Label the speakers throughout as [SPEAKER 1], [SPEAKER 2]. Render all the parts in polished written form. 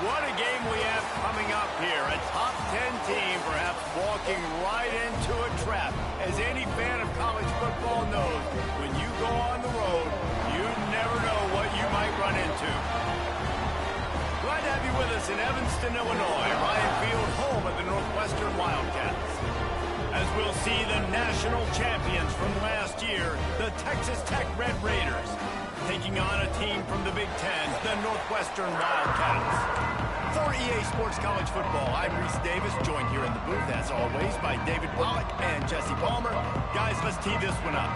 [SPEAKER 1] What a game we have coming up here. A top 10 team perhaps walking right into a trap. As any fan of college football knows, when you go on the road, you never know what you might run into. Glad to have you with us in Evanston, Illinois. Ryan Field, home of the Northwestern Wildcats. As we'll see the national champions from last year, the Texas Tech Red Raiders, taking on a team from the Big Ten, the Northwestern Wildcats. For EA Sports College Football, I'm Reese Davis, joined here in the booth, as always, by David Pollack and Jesse Palmer. Guys, let's tee this one up.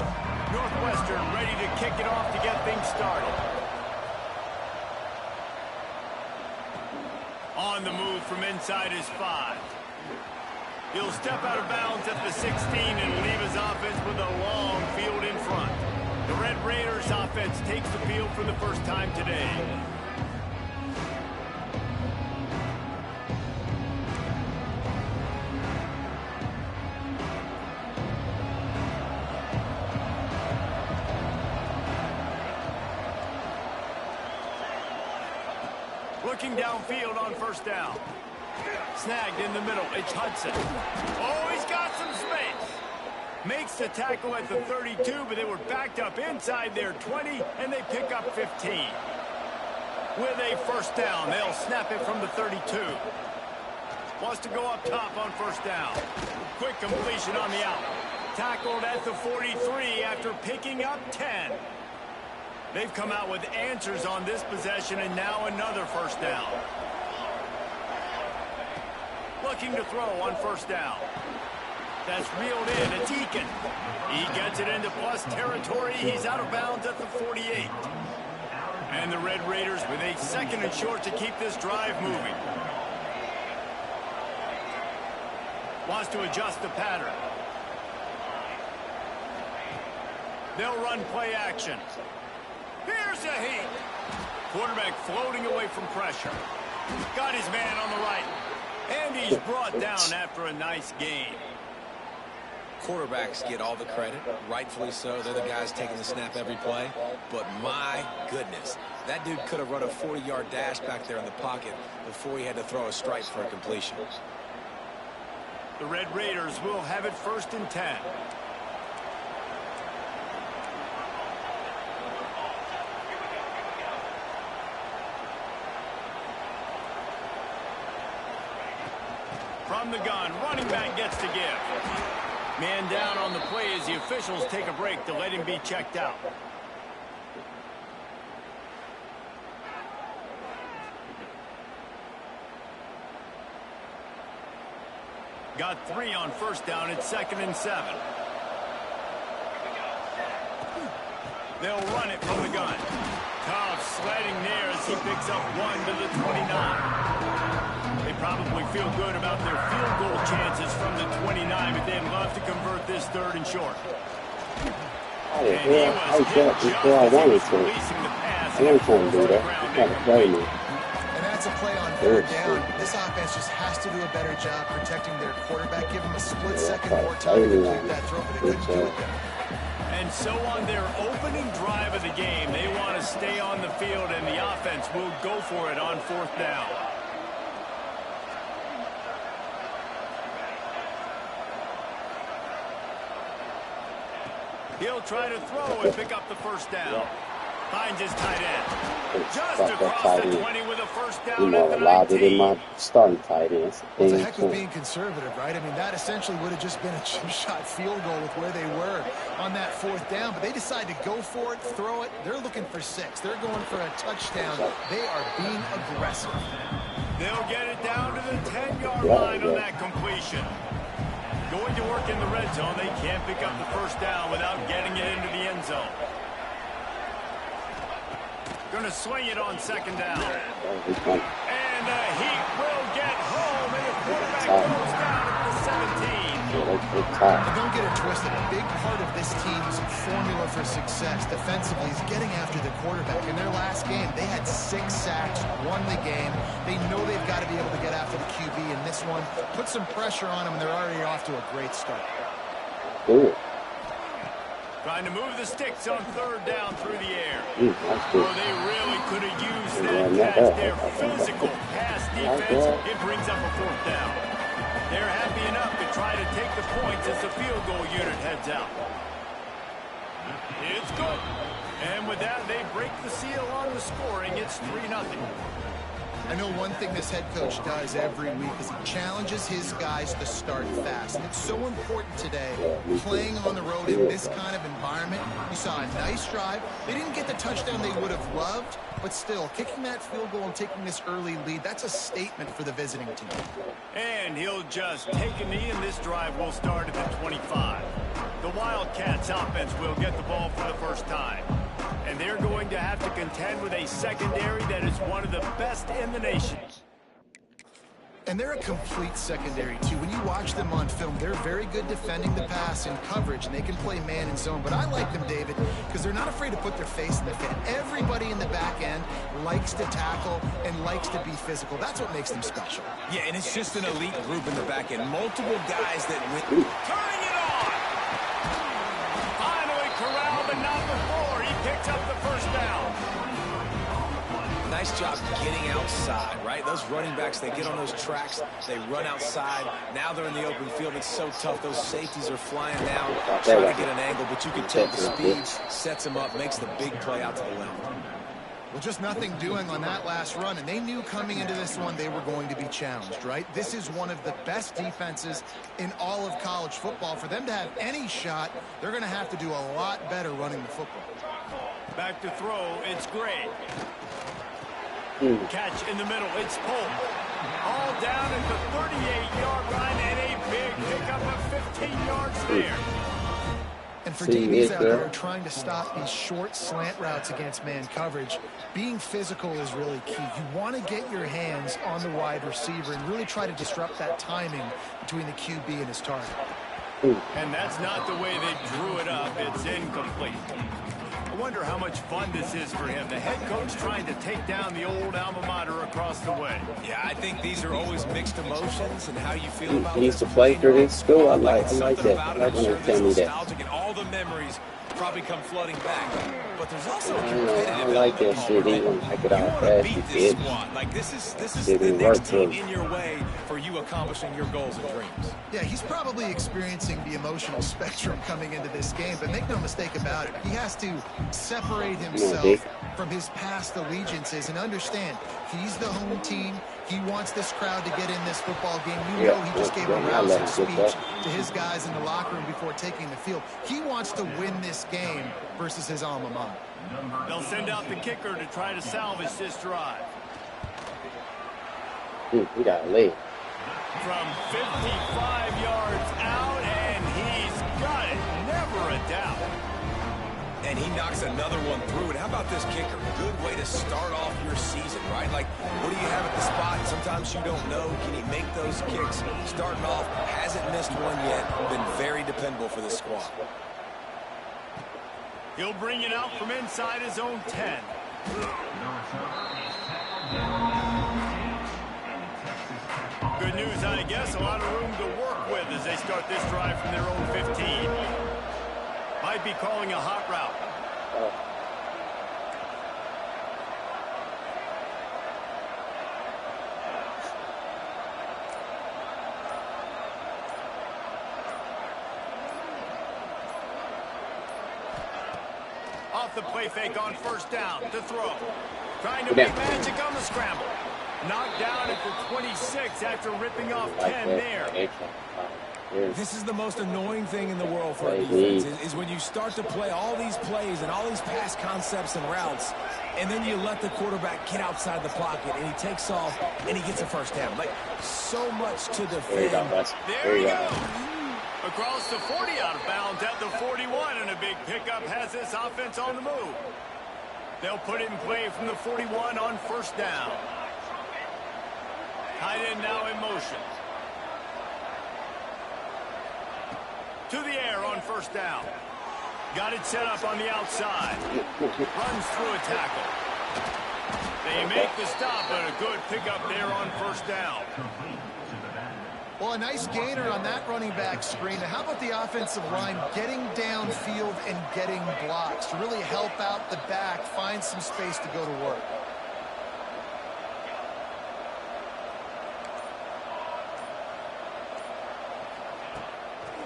[SPEAKER 1] Northwestern ready to kick it off to get things started. On the move from inside his 5. He'll step out of bounds at the 16 and leave his offense with a long field in front. The Red Raiders offense takes the field for the first time today. Looking downfield on first down. Snagged in the middle. It's Hudson. Oh, he's got some space. Makes the tackle at the 32, but they were backed up inside their 20, and they pick up 15. With a first down, they'll snap it from the 32. Wants to go up top on first down. Quick completion on the out. Tackled at the 43 after picking up 10. They've come out with answers on this possession, and now another first down. Looking to throw on first down. That's reeled in. It's Eakin. He gets it into plus territory. He's out of bounds at the 48. And the Red Raiders with a second and short to keep this drive moving. Wants to adjust the pattern. They'll run play action. Here's a heat. Quarterback floating away from pressure. Got his man on the right. And he's brought down after a nice game.
[SPEAKER 2] Quarterbacks get all the credit, rightfully so. They're the guys taking the snap every play. But my goodness, that dude could have run a 40-yard dash back there in the pocket before he had to throw a strike for a completion.
[SPEAKER 1] The Red Raiders will have it first and 10. From the gun, running back gets to give. Man down on the play as the officials take a break to let him be checked out. Got 3 on first down. It's 2nd and 7. They'll run it from the gun. Tough sledding there as he picks up 1 to the 29. They probably feel good about their field goal chances from the 29, but they'd love to convert this 3rd and short.
[SPEAKER 3] I got before I wanted to. I ain't trying to do that. You got to play me.
[SPEAKER 4] And that's a play on 3rd down. This offense just has to do a better job protecting their quarterback. Give him a split second more time to complete that throw, but they couldn't do it there.
[SPEAKER 1] And so on their opening drive of the game, they want to stay on the field, and the offense will go for it on 4th down. He'll try to throw and pick up the first down. Finds his tight end. Just across the 20 with a first down at the 19.
[SPEAKER 3] My starting tight ends.
[SPEAKER 4] Well, it's a heck of being conservative, right? I mean, that essentially would have just been a chip-shot field goal with where they were on that 4th down. But they decide to go for it, throw it. They're looking for 6. They're going for a touchdown. They are being aggressive.
[SPEAKER 1] They'll get it down to the 10-yard line on that completion. Going to work in the red zone. They can't pick up the first down without getting it into the end zone. Going to swing it on 2nd down. And the Heat will get home, and the quarterback goes down at the 17.
[SPEAKER 4] And don't get it twisted. A big part of this team's formula for success defensively is getting after the quarterback. In their last game, they had 6 sacks, won the game. They know they've got to be able to get after the QB in this one. Put some pressure on them, and they're already off to a great start.
[SPEAKER 3] Ooh.
[SPEAKER 1] Trying to move the sticks on third down through the air.
[SPEAKER 3] That's good.
[SPEAKER 1] Oh, they really could have used that catch there. Physical pass defense. It brings up a fourth down. They're happy enough to try to take the points as the field goal unit heads out. It's good. And with that, they break the seal on the scoring. It's 3-0.
[SPEAKER 4] I know one thing this head coach does every week is he challenges his guys to start fast. And it's so important today, playing on the road in this kind of environment. You saw a nice drive. They didn't get the touchdown they would have loved, but still, kicking that field goal and taking this early lead, that's a statement for the visiting team.
[SPEAKER 1] And he'll just take a knee, and this drive will start at the 25. The Wildcats offense will get the ball for the first time. And they're going to have to contend with a secondary that is one of the best in the nation.
[SPEAKER 4] And they're a complete secondary, too. When you watch them on film, they're very good defending the pass in coverage, and they can play man and zone. But I like them, David, because they're not afraid to put their face in the fan. Everybody in the back end likes to tackle and likes to be physical. That's what makes them special.
[SPEAKER 2] Yeah, and it's just an elite group in the back end. Multiple guys that win.
[SPEAKER 1] Turning it on! Finally corralled, but not before. He picks up the first down.
[SPEAKER 2] Nice job getting outside, right? Those running backs, they get on those tracks, they run outside. Now they're in the open field. It's so tough. Those safeties are flying down, trying to get an angle, but you can tell the speed sets them up, makes the big play out to the left.
[SPEAKER 4] Well, just nothing doing on that last run, and they knew coming into this one they were going to be challenged, right? This is one of the best defenses in all of college football. For them to have any shot, they're going to have to do a lot better running the football.
[SPEAKER 1] Back to throw, it's Gray. Catch in the middle, it's Polk. All down at the 38-yard line, and a big pickup of 15 yards there.
[SPEAKER 4] And for DBs out there trying to stop these short slant routes against man coverage, being physical is really key. You want to get your hands on the wide receiver and really try to disrupt that timing between the QB and his target.
[SPEAKER 1] And that's not the way they drew it up. It's incomplete. I wonder how much fun this is for him. The head coach trying to take down the old alma mater across the way.
[SPEAKER 2] Yeah, I think these are always mixed emotions and how you feel about
[SPEAKER 3] he used to play through this school. I like that. I like when they tell me that.
[SPEAKER 2] And all the memories probably come flooding back. But there's also a
[SPEAKER 3] I
[SPEAKER 2] competitive
[SPEAKER 3] like that
[SPEAKER 2] element,
[SPEAKER 3] shit. He
[SPEAKER 2] right?
[SPEAKER 3] won't like it
[SPEAKER 2] You
[SPEAKER 3] all
[SPEAKER 2] want to
[SPEAKER 3] fast.
[SPEAKER 2] beat
[SPEAKER 3] He
[SPEAKER 2] this
[SPEAKER 3] did.
[SPEAKER 2] squad. Like this is
[SPEAKER 3] Did
[SPEAKER 2] the
[SPEAKER 3] he
[SPEAKER 2] next
[SPEAKER 3] work
[SPEAKER 2] team
[SPEAKER 3] too?
[SPEAKER 2] in your way for you accomplishing your goals and dreams.
[SPEAKER 4] Yeah, he's probably experiencing the emotional spectrum coming into this game, but make no mistake about it, he has to separate himself from his past allegiances and understand he's the home team. He wants this crowd to get in this football game. You know he just gave a rousing speech to his guys in the locker room before taking the field. He wants to win this game versus his alma mater.
[SPEAKER 1] They'll send out the kicker to try to salvage this drive.
[SPEAKER 3] We got a lead.
[SPEAKER 1] From 55 yards out, and he's got it. Never a doubt.
[SPEAKER 2] And he knocks another one through. And how about this kicker? Good way to start off your season, right? Like, what do you have at the spot? Sometimes you don't know. Can he make those kicks? Starting off, hasn't missed one yet. Been very dependable for this squad.
[SPEAKER 1] He'll bring it out from inside his own 10. Good news, I guess. A lot of room to work with as they start this drive from their own 15. Might be calling a hot route. Off the play fake on first down to throw. Trying to make magic on the scramble. Knocked down at the 26 after ripping off 10 there.
[SPEAKER 2] This is the most annoying thing in the world for a defense, is when you start to play all these plays and all these pass concepts and routes, and then you let the quarterback get outside the pocket, and he takes off, and he gets a first down. Like, so much to defend.
[SPEAKER 1] There you go. Across the 40, out of bounds at the 41, and a big pickup has this offense on the move. They'll put it in play from the 41 on first down. Tight end now in motion. To the air on first down. Got it set up on the outside. Runs through a tackle. They make the stop, but a good pickup there on first down.
[SPEAKER 4] Well, a nice gainer on that running back screen. How about the offensive line getting downfield and getting blocks to really help out the back, find some space to go to work?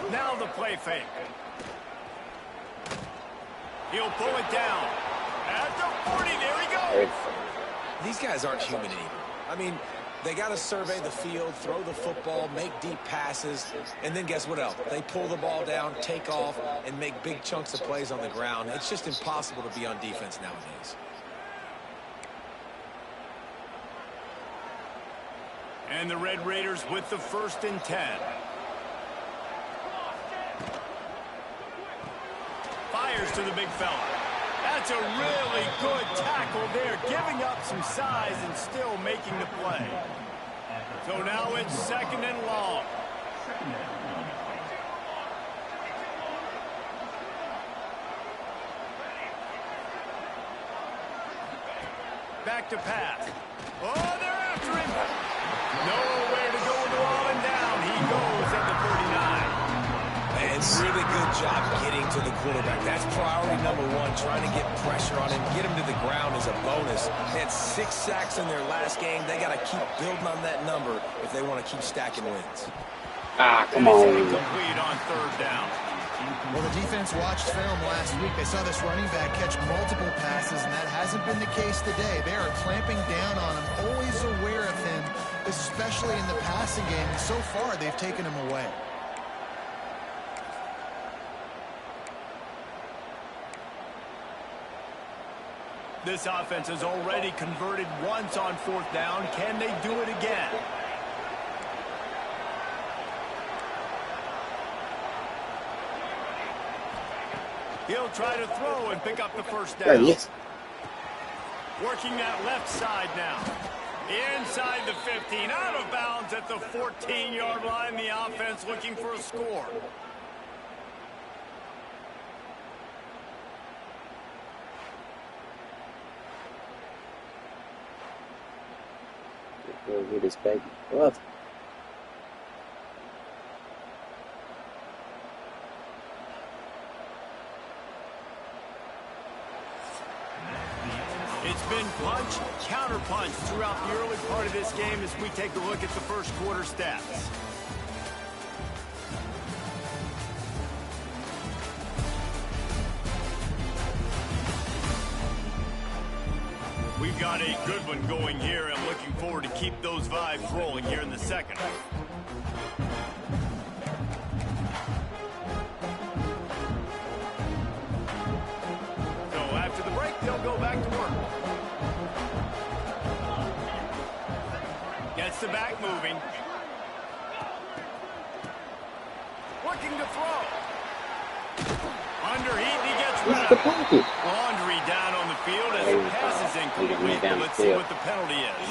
[SPEAKER 1] Now the play fake. He'll pull it down. At the 40, there he goes.
[SPEAKER 2] These guys aren't human anymore. I mean, they got to survey the field, throw the football, make deep passes, and then guess what else? They pull the ball down, take off, and make big chunks of plays on the ground. It's just impossible to be on defense nowadays.
[SPEAKER 1] And the Red Raiders with the 1st and 10. Fires to the big fella. That's a really good tackle there, giving up some size and still making the play. So now it's 2nd and long. Back to pass. Oh, they're after him. Nowhere to go with the ball and down. He goes at the 39.
[SPEAKER 2] And really good job getting to the quarterback. That's priority number 1, trying to get pressure on him. Get him to the ground is a bonus. They had 6 sacks in their last game. They got to keep building on that number if they want to keep stacking wins.
[SPEAKER 3] Ah, come on.
[SPEAKER 1] Complete on 3rd down.
[SPEAKER 4] Well, the defense watched film last week. They saw this running back catch multiple passes, and that hasn't been the case today. They are clamping down on him, always aware of him, especially in the passing game. And so far, they've taken him away.
[SPEAKER 1] This offense has already converted once on 4th down. Can they do it again? He'll try to throw and pick up the 1st down.
[SPEAKER 3] There he is.
[SPEAKER 1] Working that left side now. Inside the 15, out of bounds at the 14-yard line. The offense looking for a score.
[SPEAKER 3] Go get his baby. What?
[SPEAKER 1] It's been punch, counter punch throughout the early part of this game as we take a look at the 1st quarter stats. We've got a good one going here. I'm looking forward to keep those vibes rolling here in the 2nd. So after the break, they'll go back to work. Gets the back moving. Looking to throw. Under heat, he gets rid of it. Laundry down on the field as the pass is incomplete. Let's see what the penalty is.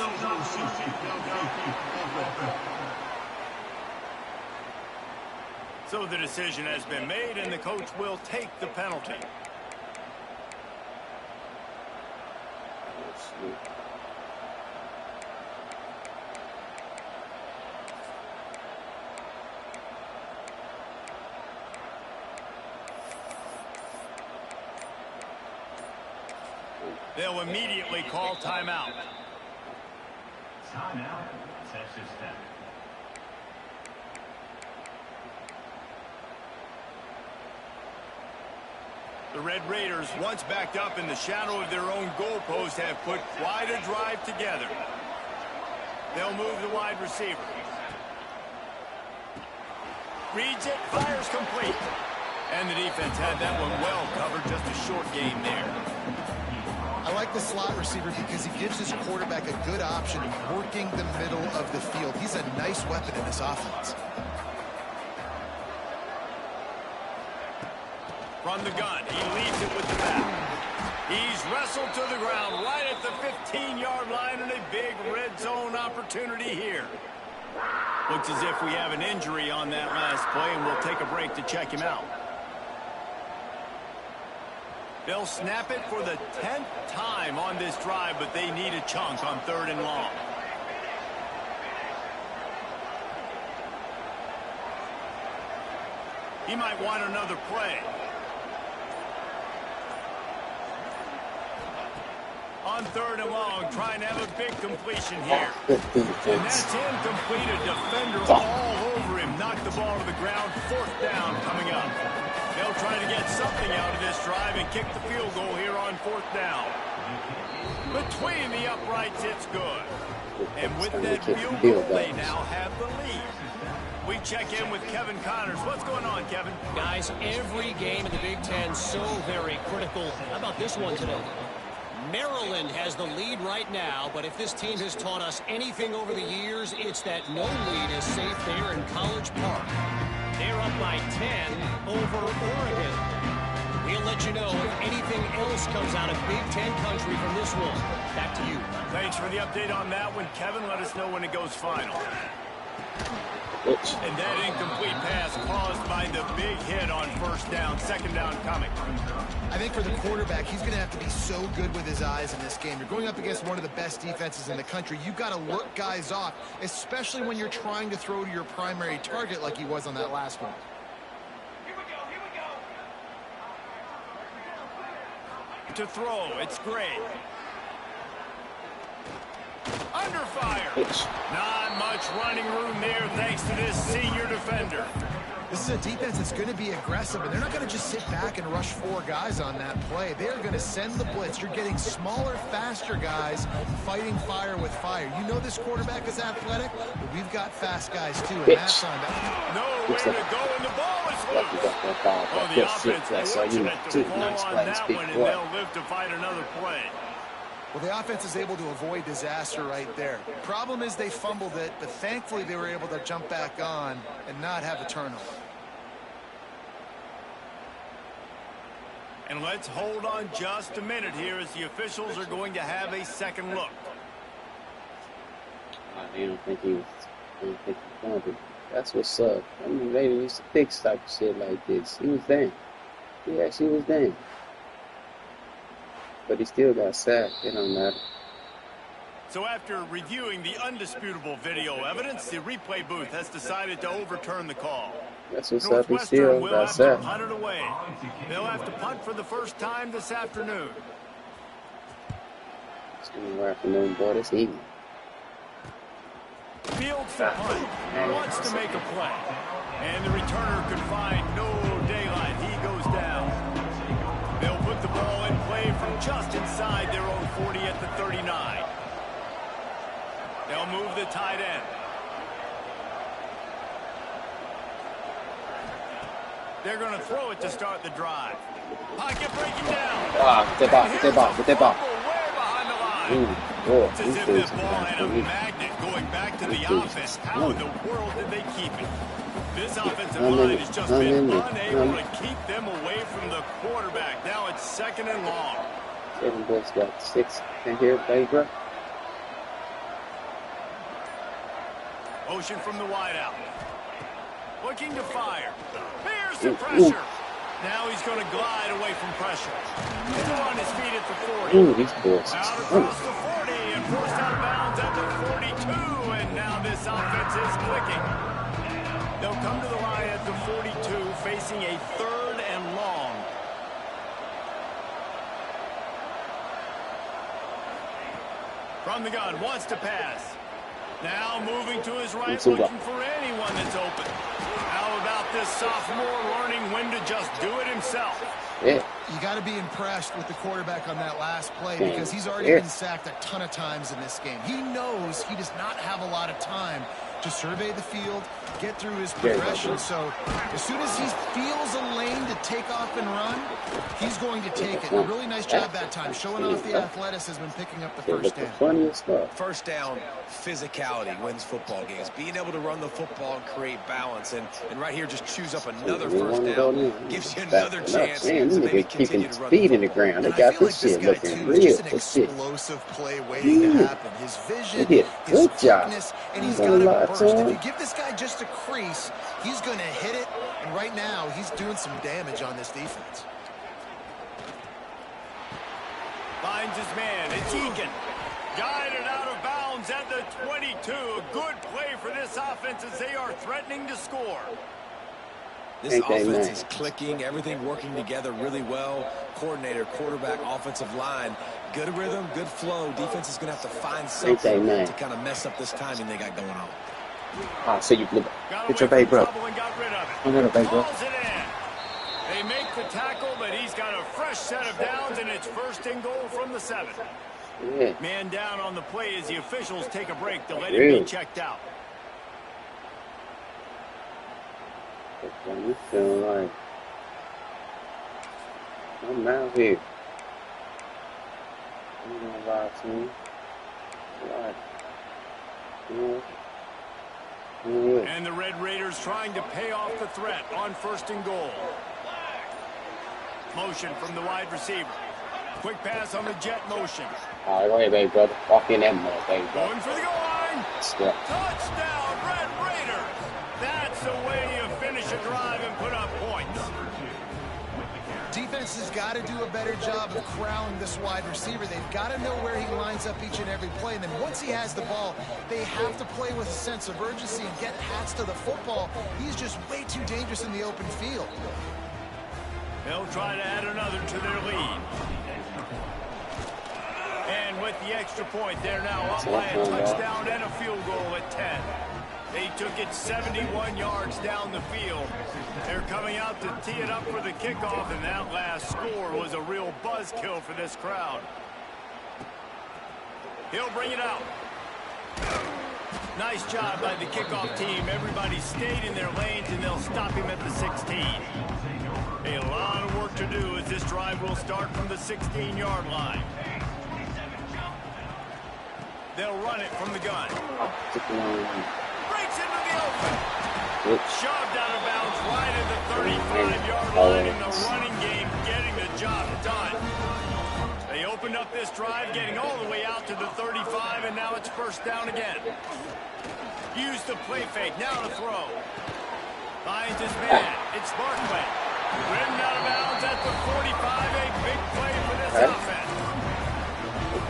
[SPEAKER 1] So the decision has been made, and the coach will take the penalty. They'll immediately call timeout.
[SPEAKER 5] Timeout, Texas Tech.
[SPEAKER 1] The Red Raiders, once backed up in the shadow of their own goalpost, have put quite a drive together. They'll move the wide receiver. Reads it, fires complete. And the defense had that one well covered, just a short game there.
[SPEAKER 4] I like the slot receiver because he gives his quarterback a good option of working the middle of the field. He's a nice weapon in this offense.
[SPEAKER 1] From the gun, he leads it with the back. He's wrestled to the ground right at the 15-yard line, and a big red zone opportunity here. Looks as if we have an injury on that last play, and we'll take a break to check him out. They'll snap it for the 10th time on this drive, but they need a chunk on 3rd and long. He might want another play. On 3rd and long, trying to have a big completion here. And that's incomplete. A defender all over him. Knocked the ball to the ground. 4th down coming up. They'll try to get something out of this drive and kick the field goal here on 4th down. Between the uprights, it's good. And with that field goal, they now have the lead. We check in with Kevin Connors. What's going on, Kevin?
[SPEAKER 5] Guys, every game in the Big Ten so very critical. How about this one today? Maryland has the lead right now, but if this team has taught us anything over the years, it's that no lead is safe there in College Park. They're up by 10 over Oregon. We'll let you know if anything else comes out of Big Ten country from this one. Back to you.
[SPEAKER 1] Thanks for the update on that one, Kevin. Let us know when it goes final. And that incomplete pass caused by the big hit on 1st down. 2nd down coming.
[SPEAKER 4] I think for the quarterback, he's going to have to be so good with his eyes in this game. You're going up against one of the best defenses in the country. You've got to look guys off, especially when you're trying to throw to your primary target like he was on that last one.
[SPEAKER 1] Here we go. To throw, it's great. Under fire. Not much running room there thanks to this senior defender.
[SPEAKER 4] This is a defense that's going to be aggressive, and they're not going to just sit back and rush 4 guys on that play. They're going to send the blitz. You're getting smaller, faster guys fighting fire with fire. You know this quarterback is athletic, but we've got fast guys too, and that's on that.
[SPEAKER 1] No way to go, and the ball is loose. Oh, the offense fortunate to fall on that one, and they'll live to fight another play.
[SPEAKER 4] Well, the offense is able to avoid disaster right there. Problem is they fumbled it, but thankfully they were able to jump back on and not have a turnover.
[SPEAKER 1] And let's hold on just a minute here as the officials are going to have a second look.
[SPEAKER 3] I don't think he fumbled. That's what's up. I mean, they used to fix type of shit like this. He was damn. He actually was damn. But he still got sacked. It don't matter.
[SPEAKER 1] So after reviewing the undisputable video evidence, the replay booth has decided to overturn the call.
[SPEAKER 3] That's what's up. He still got sacked.
[SPEAKER 1] Punt it away. They'll have to punt for the first time this afternoon.
[SPEAKER 3] It's going to afternoon, boy. This evening.
[SPEAKER 1] Fields the punt. Wants to make a play. And the returner can find no daylight. He goes down. They'll put the ball in play from just inside their own 40 at the 39. They'll move the tight end. They're going to throw it to start the drive. Pocket breaking down.
[SPEAKER 3] Get the ball.
[SPEAKER 1] Way behind the line. It's as if that ball had a magnet going back to the offense. How in the world did they keep it? This offensive line has just been unable to keep them away from the quarterback. Now it's 2nd and long.
[SPEAKER 3] 7 boys got 6 in here, baby.
[SPEAKER 1] Motion from the wideout. Looking to fire. Here's the pressure. Now he's going to glide away from pressure. He's on his feet at the 40.
[SPEAKER 3] Ooh, these boys.
[SPEAKER 1] Out across the 40 and forced out of bounds at the 42. And now this offense is clicking. They'll come to the line at the 42, facing a 3rd and long. From the gun, wants to pass. Now moving to his right, looking for anyone that's open. How about this sophomore learning when to just do it himself?
[SPEAKER 3] Yeah.
[SPEAKER 4] You got to be impressed with the quarterback on that last play because he's already been sacked a ton of times in this game. He knows he does not have a lot of time to survey the field, get through his progression. So as soon as he feels a lane to take off and run, he's going to take it. A really nice job that time, showing off the athleticism and picking up the first down.
[SPEAKER 2] First down, physicality wins football games. Being able to run the football and create balance. And right here, just choose up another first down. Gives you another chance to maybe continue to run
[SPEAKER 3] feet in the ground. They got this shit looking real.
[SPEAKER 4] Just an explosive play waiting to happen. His vision, his quickness, and he's got a burst. If you give this guy just a crease, he's going to hit it. And right now, he's doing some damage on this defense.
[SPEAKER 1] Finds his man. It's Egan. Guided out of bounds at the 22. A good play for this offense as they are threatening to score.
[SPEAKER 2] This offense is clicking, everything working together really well. Coordinator, quarterback, offensive line, good rhythm, good flow. Defense is going to have to find something to kind of mess up this timing they got going on.
[SPEAKER 3] Ah, so you blew it. Get your bait, bro. I'm going to bait, bro.
[SPEAKER 1] They make the tackle, but he's got a fresh set of downs, and it's 1st and goal from the 7.
[SPEAKER 3] Yeah.
[SPEAKER 1] Man down on the play as the officials take a break to let him be checked out.
[SPEAKER 3] You feeling like I'm out here. I'm gonna lie to you.
[SPEAKER 1] And the Red Raiders trying to pay off the threat on 1st and goal. Motion from the wide receiver. Quick pass on the jet motion.
[SPEAKER 3] All right, go ahead, baby, brother. Walk in that mud, baby, brother.
[SPEAKER 1] Going for the goal line. Touchdown, Red Raiders. That's the way you finish a drive and put up points.
[SPEAKER 4] Defense has got to do a better job of corralling this wide receiver. They've got to know where he lines up each and every play. And then once he has the ball, they have to play with a sense of urgency and get hats to the football. He's just way too dangerous in the open field.
[SPEAKER 1] They'll try to add another to their lead. And with the extra point, they're now up by a touchdown and a field goal at 10. They took it 71 yards down the field. They're coming out to tee it up for the kickoff, and that last score was a real buzzkill for this crowd. He'll bring it out. Nice job by the kickoff team. Everybody stayed in their lanes, and they'll stop him at the 16. A lot of work to do as this drive will start from the 16-yard line. They'll run it from the gun. Breaks into the open. Shoved out of bounds right at the 35-yard line in the running game, getting the job done. They opened up this drive, getting all the way out to the 35, and now it's 1st down again. Use the play fake, now to throw. Finds his man. It's Barkley. Ridden out of bounds at the 45, a big play for this offense.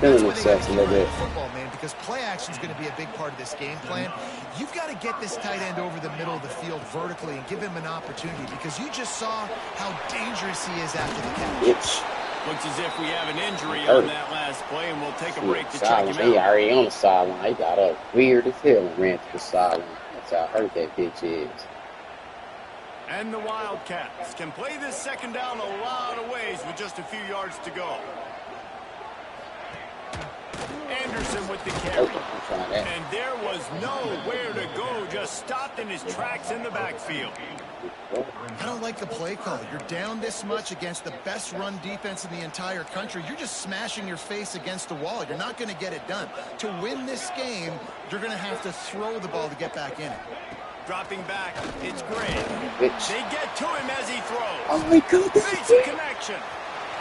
[SPEAKER 3] Feeling themselves a little bit.
[SPEAKER 4] Football, man, because play action is going to be a big part of this game plan. You've got to get this tight end over the middle of the field vertically and give him an opportunity, because you just saw how dangerous he is after the catch.
[SPEAKER 1] Looks as if we have an injury on that last play, and we'll take a break to check him out.
[SPEAKER 3] He already on the sideline. He got up weird as hell and ran to the sideline. That's how hurt that bitch is.
[SPEAKER 1] And the Wildcats can play this 2nd down a lot of ways with just a few yards to go. Anderson with the carry. And there was nowhere to go, just stopped in his tracks in the backfield.
[SPEAKER 4] I don't like the play call. You're down this much against the best run defense in the entire country. You're just smashing your face against the wall. You're not going to get it done. To win this game, you're going to have to throw the ball to get back in it.
[SPEAKER 1] Dropping back, it's Gray. They get to him as he throws.
[SPEAKER 3] Oh my God, this
[SPEAKER 1] is a connection.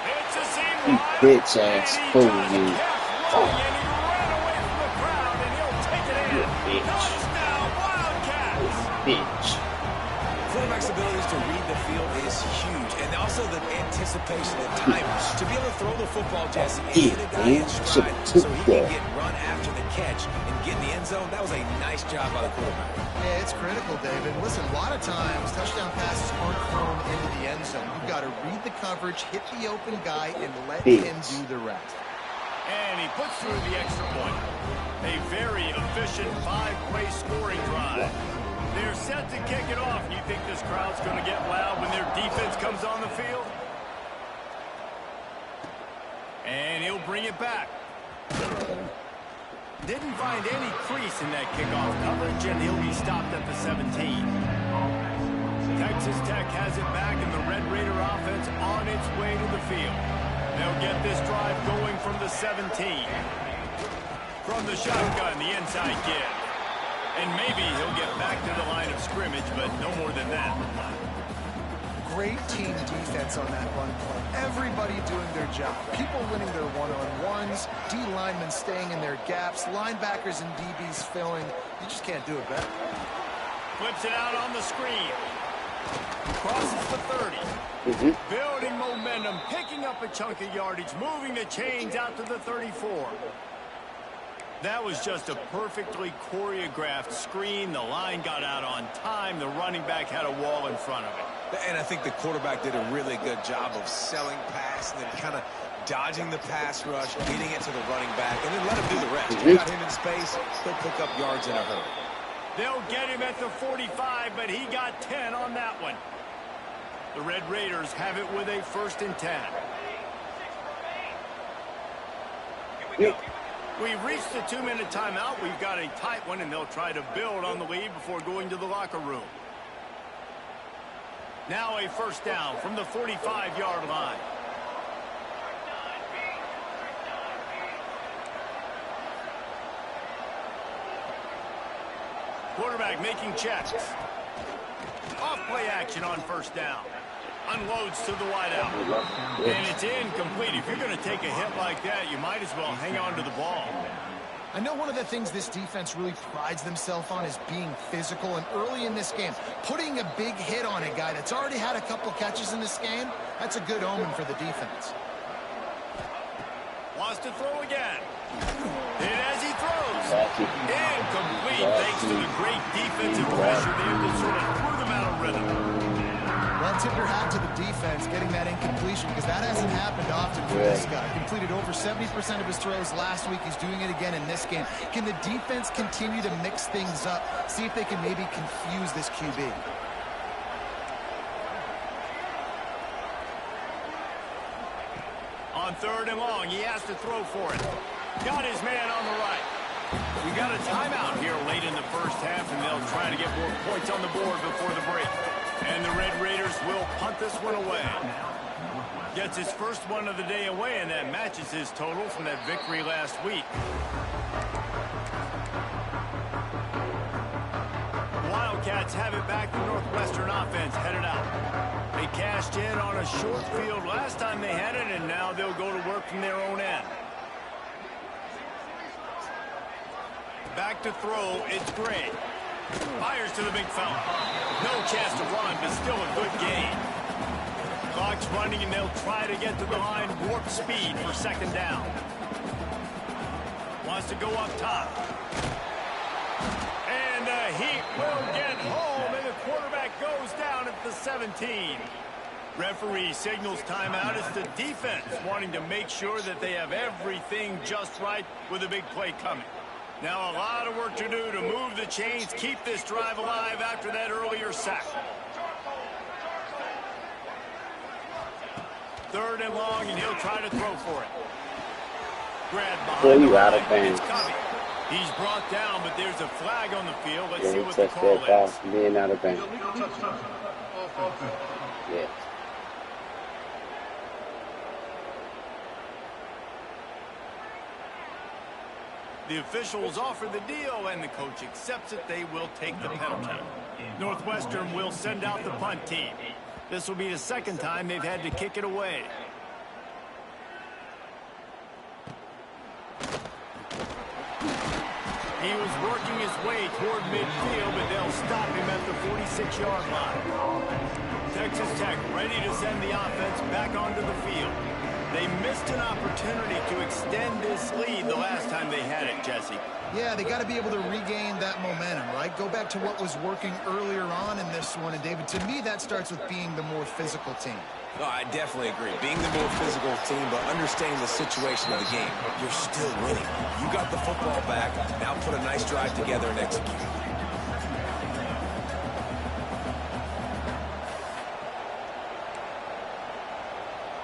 [SPEAKER 1] It's a seam wide.
[SPEAKER 3] Bitch ass fool, you.
[SPEAKER 1] And he ran away from the crowd, and he'll take it in. Touchdown, Wildcats.
[SPEAKER 3] Bitch.
[SPEAKER 2] Quarterback's abilities to read the field is huge, and also the anticipation and timing. To be able to throw the football, Jesse, and hit a guy in stride so he can get run after the catch and get in the end zone, that was a nice job by the quarterback.
[SPEAKER 4] Yeah, it's critical, David. Listen, a lot of times, touchdown passes aren't thrown into the end zone. You've got to read the coverage, hit the open guy, and let him do the rest.
[SPEAKER 1] And he puts through the extra point. A very efficient 5-play scoring drive. They're set to kick it off. You think this crowd's going to get loud when their defense comes on the field? And he'll bring it back. Didn't find any crease in that kickoff coverage, and he'll be stopped at the 17. Texas Tech has it back, and the Red Raider offense on its way to the field. They'll get this drive going from the 17. From the shotgun, the inside give. And maybe he'll get back to the line of scrimmage, but no more than that.
[SPEAKER 4] Great team defense on that run play. Everybody doing their job. People winning their one-on-ones, D linemen staying in their gaps, linebackers and DBs filling. You just can't do it better.
[SPEAKER 1] Flips it out on the screen. Crosses the 30. Building momentum, picking up a chunk of yardage, moving the chains out to the 34. That was just a perfectly choreographed screen. The line got out on time. The running back had a wall in front of it.
[SPEAKER 2] And I think the quarterback did a really good job of selling pass and then kind of dodging the pass rush, getting it to the running back, and then let him do the rest. You got him in space, he'll pick up yards in a hurry.
[SPEAKER 1] They'll get him at the 45, but he got 10 on that one. The Red Raiders have it with a 1st and 10. We've reached the 2-minute timeout. We've got a tight one, and they'll try to build on the lead before going to the locker room. Now a 1st down from the 45-yard line. Quarterback making checks. Off play action on 1st down. Unloads to the wideout. And it's incomplete. If you're going to take a hit like that, you might as well hang on to the ball.
[SPEAKER 4] I know one of the things this defense really prides themselves on is being physical. And early in this game, putting a big hit on a guy that's already had a couple catches in this game, that's a good omen for the defense.
[SPEAKER 1] Wants to throw again. And as he throws, incomplete thanks to the great defensive pressure there that sort of threw them out of rhythm.
[SPEAKER 4] Well, tip your hat to the defense getting that incompletion because that hasn't happened often for this guy. Completed over 70% of his throws last week. He's doing it again in this game. Can the defense continue to mix things up? See if they can maybe confuse this QB.
[SPEAKER 1] On 3rd and long, he has to throw for it. Got his man on the right. We got a timeout here late in the 1st half, and they'll try to get more points on the board before the break. And the Red Raiders will punt this one away. Gets his 1st one of the day away, and that matches his total from that victory last week. Wildcats have it back. The Northwestern offense headed out. They cashed in on a short field last time they had it, and now they'll go to work from their own end. Back to throw, it's Gray. Fires to the big fella. No chance to run, but still a good gain. Clock's running, and they'll try to get to the line. Warp speed for 2nd down. Wants to go up top. And he will get home, and the quarterback goes down at the 17. Referee signals timeout. It's the defense wanting to make sure that they have everything just right with a big play coming. Now a lot of work to do to move the chains, keep this drive alive after that earlier sack. 3rd and long, and he'll try to throw for it. Grab behind the line. It's coming. He's brought down, but there's a flag on the field. Let's see what the call is.
[SPEAKER 3] Being out of bounds. Yeah.
[SPEAKER 1] The officials offer the deal, and the coach accepts it. They will take the penalty. Northwestern will send out the punt team. This will be the 2nd time they've had to kick it away. He was working his way toward midfield, but they'll stop him at the 46-yard line. Texas Tech ready to send the offense back onto the field. They missed an opportunity to extend this lead the last time they had it, Jesse.
[SPEAKER 4] Yeah, they got to be able to regain that momentum, right? Go back to what was working earlier on in this one. And, David, to me, that starts with being the more physical team.
[SPEAKER 2] No, I definitely agree. Being the more physical team, but understanding the situation of the game. You're still winning. You got the football back. Now put a nice drive together and execute.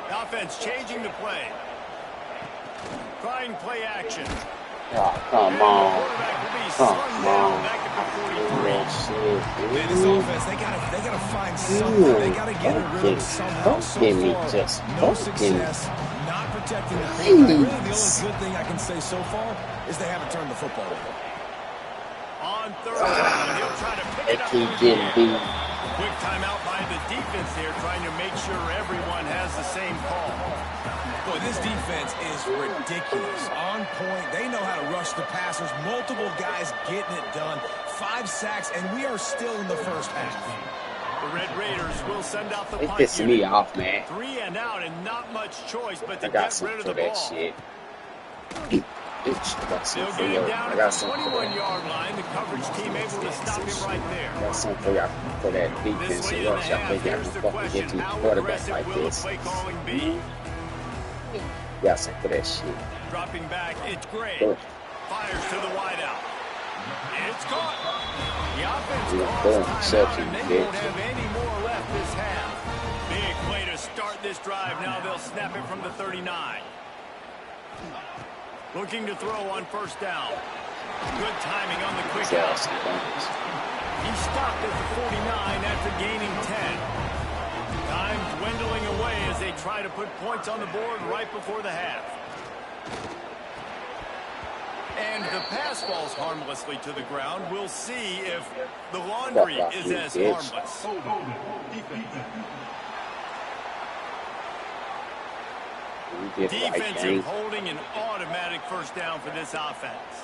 [SPEAKER 1] Offense changing the play. Trying play action.
[SPEAKER 3] Oh, come on.
[SPEAKER 1] Come on.
[SPEAKER 2] Man, this offense, they gotta find something. They gotta get a rhythm somehow. So far, no success, not protecting the quarterback. Really, the only good thing I can say so far is they haven't turned the football over.
[SPEAKER 1] On 3rd down, he'll try to pick it up. Quick timeout by the defense here, trying to make sure everyone has the same call.
[SPEAKER 2] Boy, this defense is ridiculous. On point. They know how to rush the passers. Multiple guys getting it done. 5 sacks, and we are still in the 1st half.
[SPEAKER 1] The Red Raiders will send out the punt.
[SPEAKER 3] It's pissing me off, man.
[SPEAKER 1] 3 and out, and not much choice but to get rid of the ball.
[SPEAKER 3] Shit.
[SPEAKER 1] They'll get him down at the 21-yard line. The coverage team able to stop him right there.
[SPEAKER 3] Got something for y'all for that defense and rush. I think y'all can fucking get to the quarterback like this. Got something for that shit.
[SPEAKER 1] Dropping back, it's great. Fires to the wideout. It's caught. The offense calls timeout, and they won't have any more left this half. Big play to start this drive. Now they'll snap it from the 39. Looking to throw on first down. Good timing on the quick out. He stopped at the 49 after gaining 10. Time dwindling away as they try to put points on the board right before the half. And the pass falls harmlessly to the ground. We'll see if the laundry is as harmless. Defensive holding an automatic first down for this offense.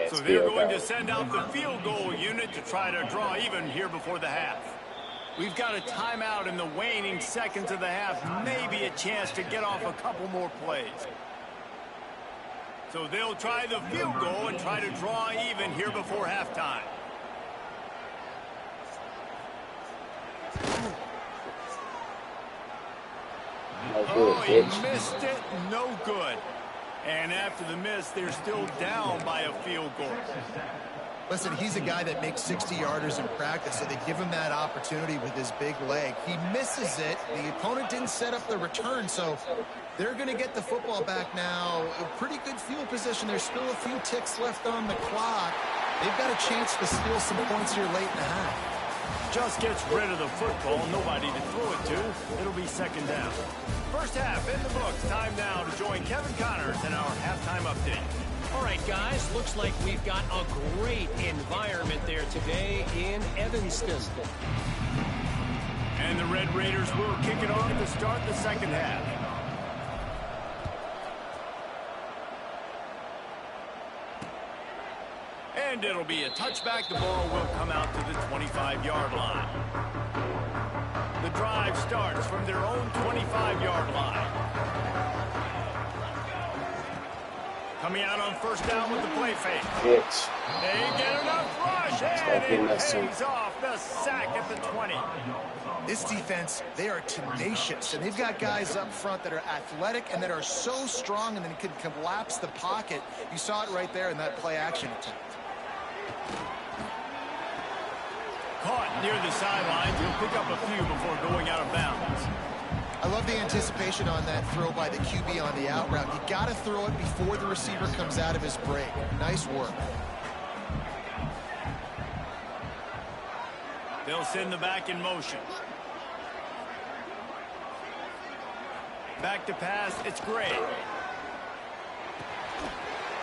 [SPEAKER 1] So they're going to send out the field goal unit to try to draw even here before the half. We've got a timeout in the waning seconds of the half. Maybe a chance to get off a couple more plays. So they'll try the field goal and try to draw even here before halftime. Oh, he missed it. No good. And after the miss, they're still down by a field goal.
[SPEAKER 4] Listen, he's a guy that makes 60-yarders in practice, so they give him that opportunity with his big leg. He misses it. The opponent didn't set up the return, so they're going to get the football back now. A pretty good field position. There's still a few ticks left on the clock. They've got a chance to steal some points here late in the half.
[SPEAKER 1] Just gets rid of the football. Nobody to throw it to. It'll be second down. First half in the books. Time now to join Kevin Connors in our halftime update.
[SPEAKER 5] All right, guys, looks like we've got a great environment there today in Evanston.
[SPEAKER 1] And the Red Raiders will kick it off to start the second half. And it'll be a touchback. The ball will come out to the 25-yard line. The drive starts from their own 25-yard line. Coming out on first down with the play fake. They get enough rush, and it pays off the sack at the 20.
[SPEAKER 4] This defense, they are tenacious, and they've got guys up front that are athletic and that are so strong and then can collapse the pocket. You saw it right there in that play-action attempt.
[SPEAKER 1] Caught near the sidelines. He'll pick up a few before going out of bounds.
[SPEAKER 4] I love the anticipation on that throw by the QB on the out route. You got to throw it before the receiver comes out of his break. Nice work.
[SPEAKER 1] They'll send the back in motion. Back to pass. It's Gray.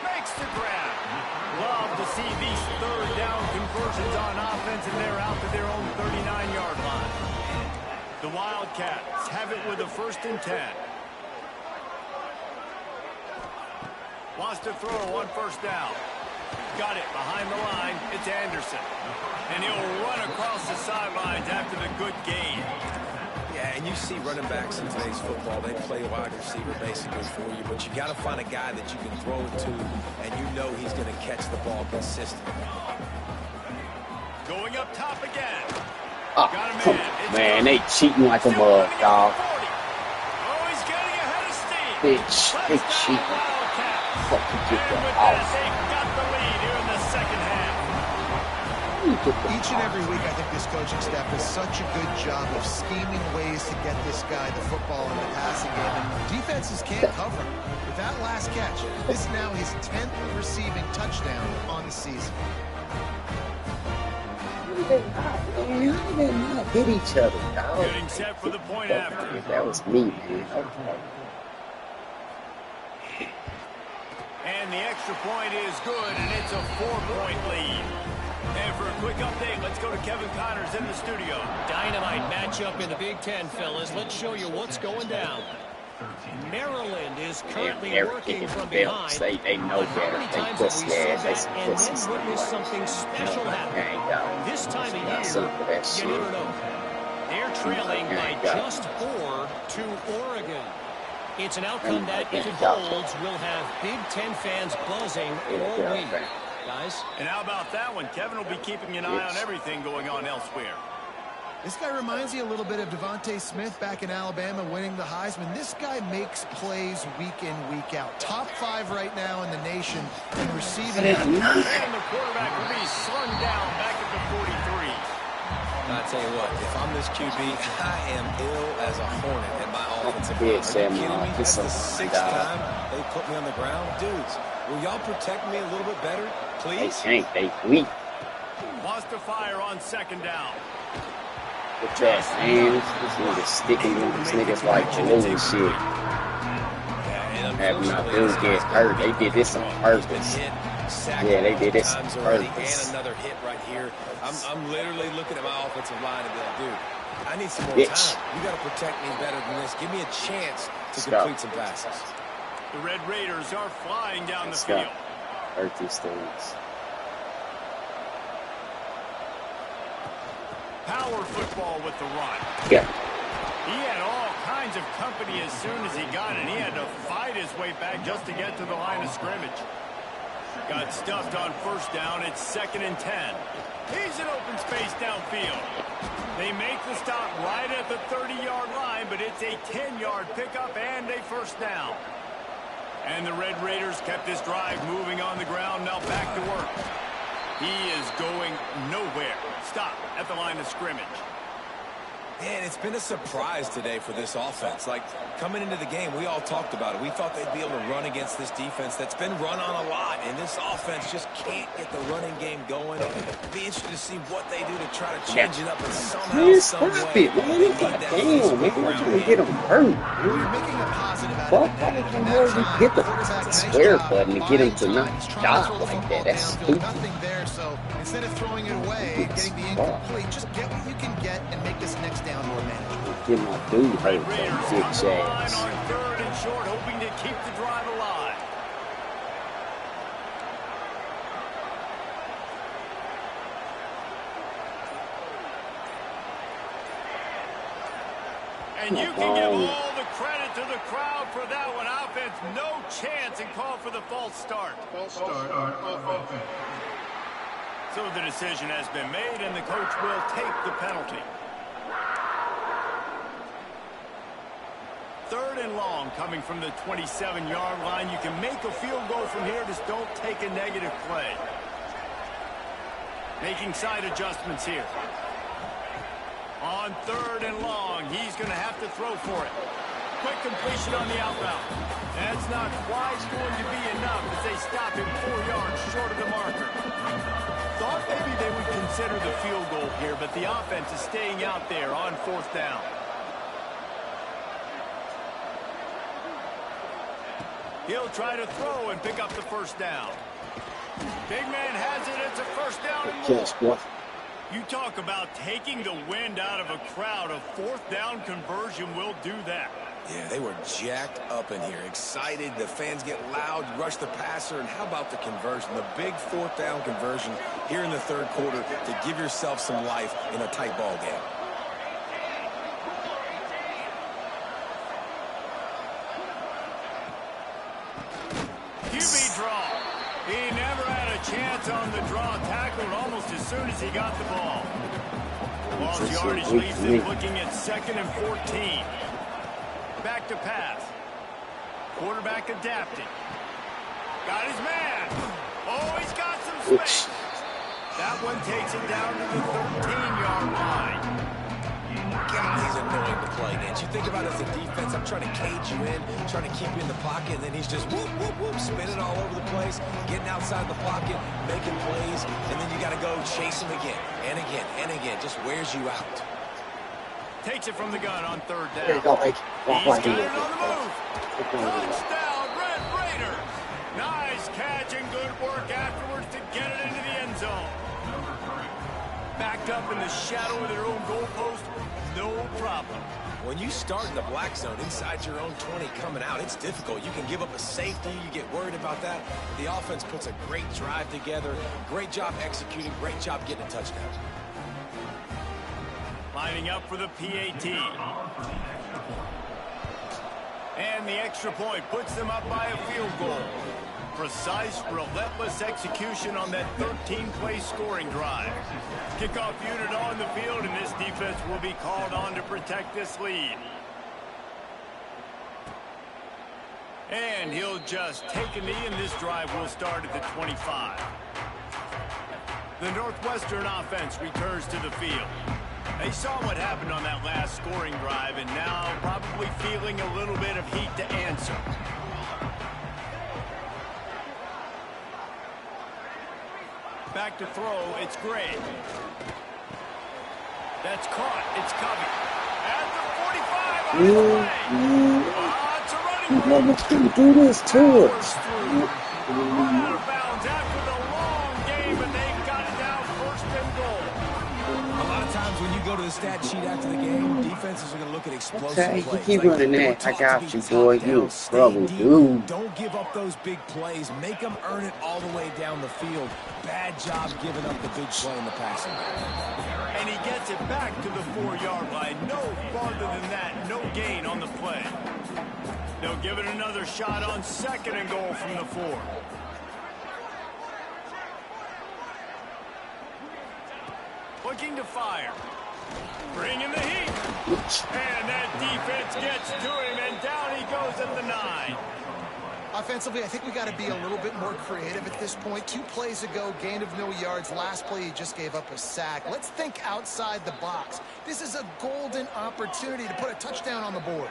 [SPEAKER 1] Makes the grab. Love to see these third down conversions on offense, and they're out to their own 39-yard line. The Wildcats have it with a 1st and 10. Wants to throw on first down. Got it behind the line. It's Anderson. And he'll run across the sidelines after the good gain.
[SPEAKER 2] Yeah, and you see running backs in today's football, they play wide receiver basically for you, but you got to find a guy that you can throw it to, and you know he's going to catch the ball consistently.
[SPEAKER 1] Going up top again.
[SPEAKER 3] Oh, man, they cheating like a mug, dog.
[SPEAKER 1] Oh, he's getting ahead of steam.
[SPEAKER 3] They cheating. Fucking get the house.
[SPEAKER 1] They've got the lead here in the second half.
[SPEAKER 4] Each and every week, I think this coaching staff does such a good job of scheming ways to get this guy the football in the passing game, and defenses can't cover him. With that last catch, this is now his 10th receiving touchdown on the season.
[SPEAKER 3] They did not hit each other, dog.
[SPEAKER 1] Getting set for the point after.
[SPEAKER 3] That was me, man. Okay.
[SPEAKER 1] And the extra point is good, and it's a 4-point lead. And for a quick update, let's go to Kevin Connors in the studio.
[SPEAKER 5] Dynamite matchup in the Big Ten, fellas. Let's show you what's going down. Maryland is currently working from behind.
[SPEAKER 3] They know better. They pussy ass.
[SPEAKER 5] And then witness something special happen. This time of year, you never know. They're trailing by just 4 to Oregon. It's an outcome that, if it holds, will have Big Ten fans buzzing all week. Guys?
[SPEAKER 1] And how about that one? Kevin will be keeping an eye on everything going on elsewhere.
[SPEAKER 4] This guy reminds you a little bit of Devontae Smith back in Alabama winning the Heisman. This guy makes plays week in, week out. Top 5 right now in the nation in receiving.
[SPEAKER 1] And the quarterback will be slung down back at the 43.
[SPEAKER 2] I tell you what, if I'm this QB, I am ill as a hornet in my offensive line. Are you kidding me? That's the 6th time they put me on the ground. Dudes, will y'all protect me a little bit better, please?
[SPEAKER 3] They can't. They weak.
[SPEAKER 1] Wants to fire on 2nd down.
[SPEAKER 3] With that, man, this nigga sticking in these niggas like glue and shit. Having my dudes get hurt. They did this on purpose. Yeah, they did this on purpose.
[SPEAKER 2] And another hit right here. I'm literally looking at my offensive line and be like, dude, I need some more time. You got to protect me better than this. Give me a chance to complete some passes.
[SPEAKER 1] The Red Raiders are flying down the field.
[SPEAKER 3] Hurt these things.
[SPEAKER 1] Power football with the run.
[SPEAKER 3] Yeah.
[SPEAKER 1] He had all kinds of company as soon as he got it. He had to fight his way back just to get to the line of scrimmage. Got stuffed on 1st down. It's 2nd and 10. He's in open space downfield. They make the stop right at the 30-yard line, but it's a 10-yard pickup and a 1st down. And the Red Raiders kept this drive moving on the ground. Now back to work. He is going nowhere. Stop at the line of scrimmage.
[SPEAKER 2] Man, it's been a surprise today for this offense. Like, coming into the game, we all talked about it. We thought they'd be able to run against this defense that's been run on a lot, and this offense just can't get the running game going. It'd be interesting to see what they do to try to change it up in somehow, some way.
[SPEAKER 3] Man, it's like, damn, man, I'm trying to get them hurt.
[SPEAKER 4] You're making a positive out
[SPEAKER 3] Well,
[SPEAKER 4] of
[SPEAKER 3] why
[SPEAKER 4] it.
[SPEAKER 3] can't you hit the square button to get him to not stop like that? That's stupid.
[SPEAKER 4] Nothing there, so instead of throwing it away, getting the incomplete, just get what you can get and make this next down more manageable.
[SPEAKER 3] Get my dude hurt,
[SPEAKER 1] Raiders
[SPEAKER 3] big
[SPEAKER 1] on the line
[SPEAKER 3] ass.
[SPEAKER 1] on 3rd and short, hoping to keep the drive alive. And you can give all the credit to the crowd for that one. Offense, no chance, and call for the false start.
[SPEAKER 6] False start on offense.
[SPEAKER 1] So the decision has been made, and the coach will take the penalty. 3rd and long coming from the 27-yard line. You can make a field goal from here. Just don't take a negative play. Making side adjustments here. On 3rd and long, he's going to have to throw for it. Quick completion on the out route. That's not quite going to be enough as they stop him 4 yards short of the marker. Thought maybe they would consider the field goal here, but the offense is staying out there on 4th down. He'll try to throw and pick up the 1st down. Big man has it. It's a 1st down and more. You talk about taking the wind out of a crowd. A 4th down conversion will do that.
[SPEAKER 2] Yeah, they were jacked up in here, excited. The fans get loud, rush the passer, and how about the conversion? The big 4th down conversion here in the 3rd quarter to give yourself some life in a tight ball game.
[SPEAKER 1] QB draw. He never had a chance on the draw. Tackled almost as soon as he got the ball. Lost yardage leaves him looking at 2nd and 14. Back to pass. Quarterback adapting. Got his man. Oh, he's got some space. That one takes it down to the 13-yard line.
[SPEAKER 2] God, he's annoying to play against. You think about it as a defense, I'm trying to cage you in, trying to keep you in the pocket, and then he's just whoop, whoop, whoop, spinning all over the place, getting outside the pocket, making plays, and then you got to go chase him again and again and again. Just wears you out.
[SPEAKER 1] Takes it from the gun on 3rd down.
[SPEAKER 3] There you go, Mike.
[SPEAKER 1] He's got it on the move. Touchdown, Red Raiders. Nice catch and good work afterwards to get it into the end zone. Backed up in the shadow of their own goalpost, no problem.
[SPEAKER 2] When you start in the black zone inside your own 20 coming out, it's difficult. You can give up a safety. You get worried about that. The offense puts a great drive together. Great job executing. Great job getting a touchdown. Lining
[SPEAKER 1] up for the PAT. And the extra point puts them up by a field goal. Precise, relentless execution on that 13-play scoring drive. Kickoff unit on the field, and this defense will be called on to protect this lead. And he'll just take a knee, and this drive will start at the 25. The Northwestern offense returns to the field. They saw what happened on that last scoring drive, and now probably feeling a little bit of heat to answer. Back to throw, it's Gray. That's caught, it's Covey. At the 45,
[SPEAKER 3] You never can do this to us.
[SPEAKER 1] Right out of bounds after the long game, and they've got it now first and goal.
[SPEAKER 2] A lot of times when you go to the stat sheet after the game, defenses are going to look at explosive
[SPEAKER 3] Okay,
[SPEAKER 2] plays.
[SPEAKER 3] you keep running that. I got you, boy. You in trouble, dude.
[SPEAKER 2] Don't give up those big plays. Make them earn it all the way down the field. Bad job giving up the big play in the passing.
[SPEAKER 1] And he gets it back to the 4-yard line. No farther than that. No gain on the play. They'll give it another shot on second and goal from the 4. Looking to fire. Bringing the heat. And that defense gets to him, and down he goes at the 9.
[SPEAKER 4] Offensively, I think we got to be a little bit more creative at this point. 2 plays ago, gain of no yards. Last play, he just gave up a sack. Let's think outside the box. This is a golden opportunity to put a touchdown on the board.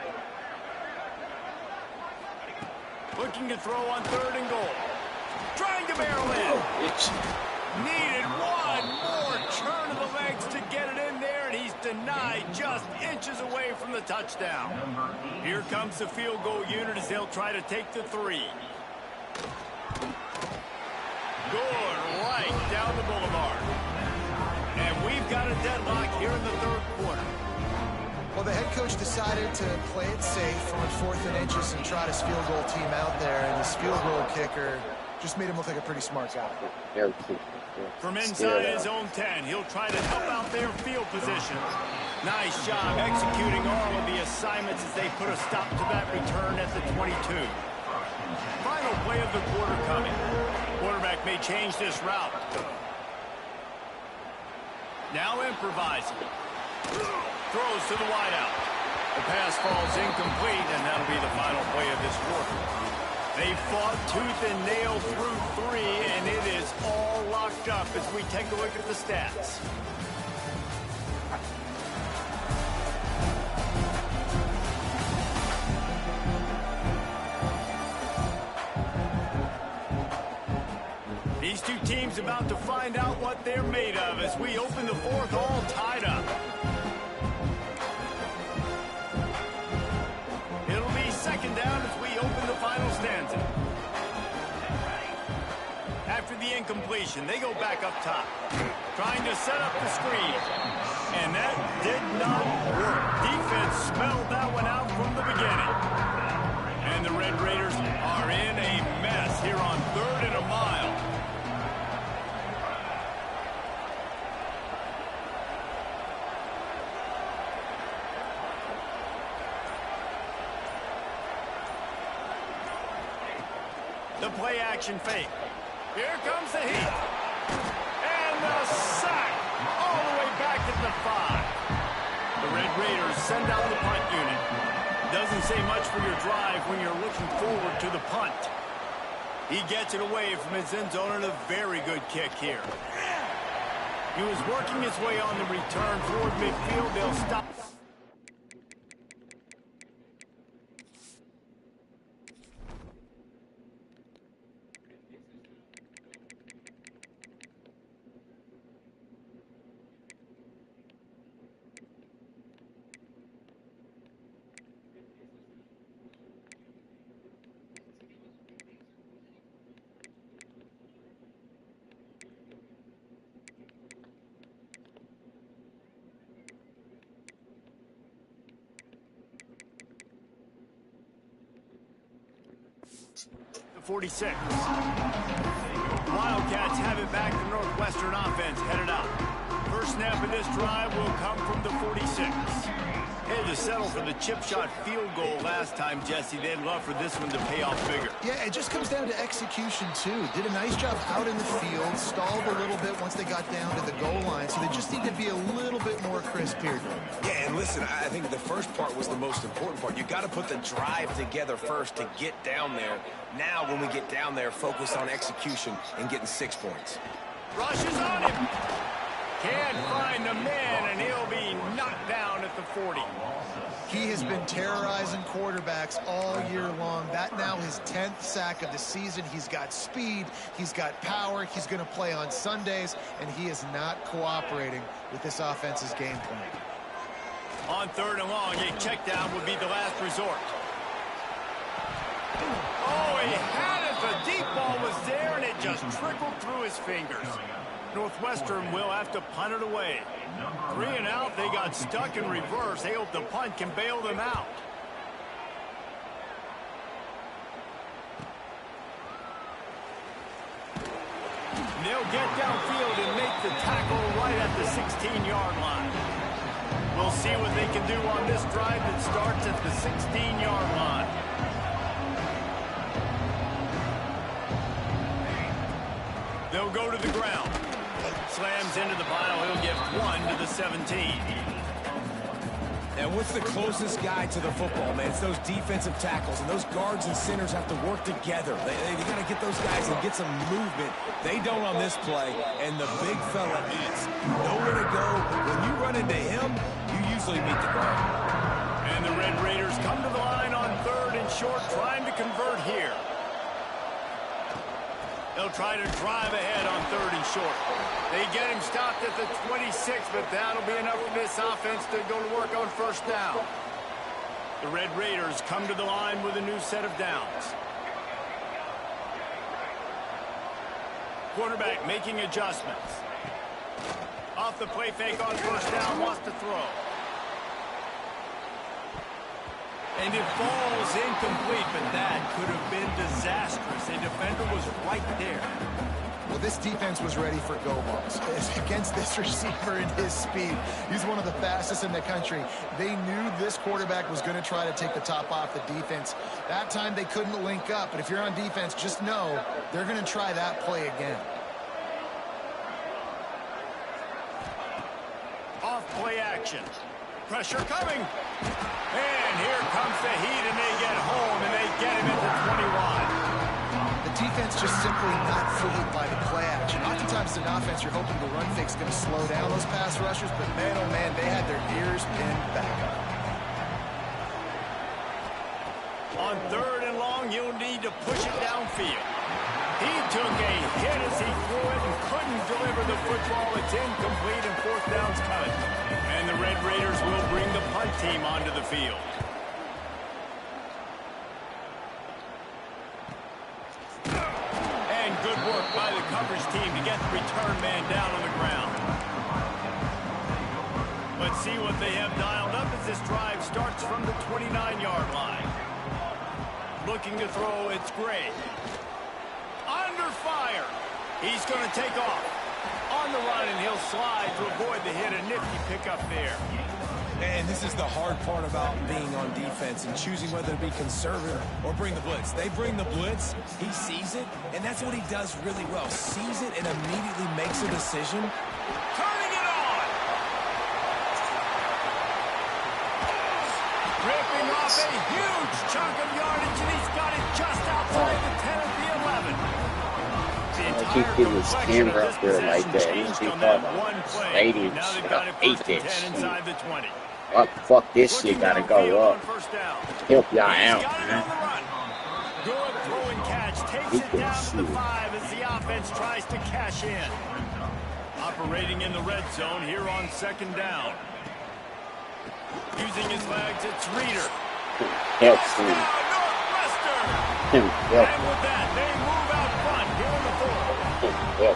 [SPEAKER 1] Looking to throw on 3rd and goal. Trying to barrel in. Needed one more turn of the legs to get it in there, and he's denied just inches away from the touchdown. Here comes the field goal unit as they'll try to take the 3. Good, right down the boulevard. And we've got a deadlock here in the 3rd quarter.
[SPEAKER 4] Well, the head coach decided to play it safe on 4th and inches and trot his field goal team out there, and his field goal kicker just made him look like a pretty smart guy.
[SPEAKER 1] From inside his own 10, he'll try to help out their field position. Nice job executing all of the assignments as they put a stop to that return at the 22. Final play of the quarter coming. Quarterback may change this route. Now improvising. Throws to the wideout. The pass falls incomplete, and that'll be the final play of this quarter. They fought tooth and nail through 3, and it is all locked up as we take a look at the stats. These two teams about to find out what they're made of as we open the 4th all tied up. It'll be 2nd down as we open the final stanza. After the incompletion, they go back up top, trying to set up the screen. And that did not work. Defense smelled that one out from the beginning. And the Red Raiders are in a mess here on 3rd and a mile. The play action fake. Here comes the heat. And the sack all the way back at the 5. The Red Raiders send out the punt unit. Doesn't say much for your drive when you're looking forward to the punt. He gets it away from his end zone and a very good kick here. He was working his way on the return toward midfield. They'll stop. The 46. Wildcats have it back. The Northwestern offense headed out. First snap of this drive will come from the 46. His to settle for the chip shot field goal last time, Jesse. They'd love for this one to pay off bigger.
[SPEAKER 4] Yeah, it just comes down to execution, too. Did a nice job out in the field, stalled a little bit once they got down to the goal line, so they just need to be a little bit more crisp here.
[SPEAKER 2] Yeah, and listen, I think the first part was the most important part. You got to put the drive together first to get down there. Now, when we get down there, focus on execution and getting 6 points.
[SPEAKER 1] Rushes on him. Can't find the man, and he'll be knocked down at the 40.
[SPEAKER 4] He has been terrorizing quarterbacks all year long. That now his 10th sack of the season. He's got speed. He's got power. He's going to play on Sundays, and he is not cooperating with this offense's game plan.
[SPEAKER 1] On 3rd and long, a check down would be the last resort. Oh, he had it. The deep ball was there, and it just trickled through his fingers. Northwestern will have to punt it away. 3 and out, they got stuck in reverse. They hope the punt can bail them out. They'll get downfield and make the tackle right at the 16-yard line. We'll see what they can do on this drive that starts at the 16-yard line. They'll go to the ground. Slams into the pile. He'll get 1 to the 17.
[SPEAKER 2] And what's the closest guy to the football, man? It's those defensive tackles, and those guards and centers have to work together. They got to get those guys and get some movement. They don't on this play, and the big fella eats. Nowhere to go. When you run into him, you usually meet the guard.
[SPEAKER 1] And the Red Raiders come to the line on 3rd and short, trying to convert here. They'll try to drive ahead on 3rd and short. They get him stopped at the 26, but that'll be enough for this offense to go to work on 1st down. The Red Raiders come to the line with a new set of downs. Quarterback making adjustments. Off the play fake on 1st down, wants to throw. And it falls incomplete, but that could have been disastrous. A defender was right there.
[SPEAKER 4] Well, this defense was ready for go balls. Against this receiver and his speed, he's one of the fastest in the country. They knew this quarterback was going to try to take the top off the defense. That time they couldn't link up, but if you're on defense, just know they're going to try that play again.
[SPEAKER 1] Off play action. Pressure coming. And here comes the heat, and they get home, and they get him at the 21.
[SPEAKER 4] The defense just simply not fooled by the play action. Oftentimes, an offense, you're hoping the run fake's going to slow down those pass rushers, but man, oh man, they had their ears pinned back.
[SPEAKER 1] On 3rd and long, you'll need to push it downfield. He took a hit as he threw it and couldn't deliver the football. It's incomplete, and 4th down's coming. And the Red Raiders will bring the punt team onto the field. And good work by the coverage team to get the return man down on the ground. Let's see what they have dialed up as this drive starts from the 29-yard line. Looking to throw, it's Gray. Under fire. He's going to take off. On the run, and he'll slide to avoid the hit. A nifty pickup there.
[SPEAKER 2] And this is the hard part about being on defense and choosing whether to be conservative or bring the blitz. They bring the blitz, he sees it, and that's what he does really well. Sees it and immediately makes a decision.
[SPEAKER 1] Turning it on! Ripping off a huge chunk of yardage, and he's got it just outside the 10 of the 11.
[SPEAKER 3] I keep getting this camera up there like that. It should be called a 8-inch. What the fuck, this shit gotta go up. Help y'all out, man.
[SPEAKER 1] Good throw and catch. Takes it down to the 5 as the offense tries to cash in. Operating in the red zone here on 2nd down. Using his legs, it's Reeder.
[SPEAKER 3] Help me.
[SPEAKER 1] And with that, they move out front here in the 4th.
[SPEAKER 3] Oh,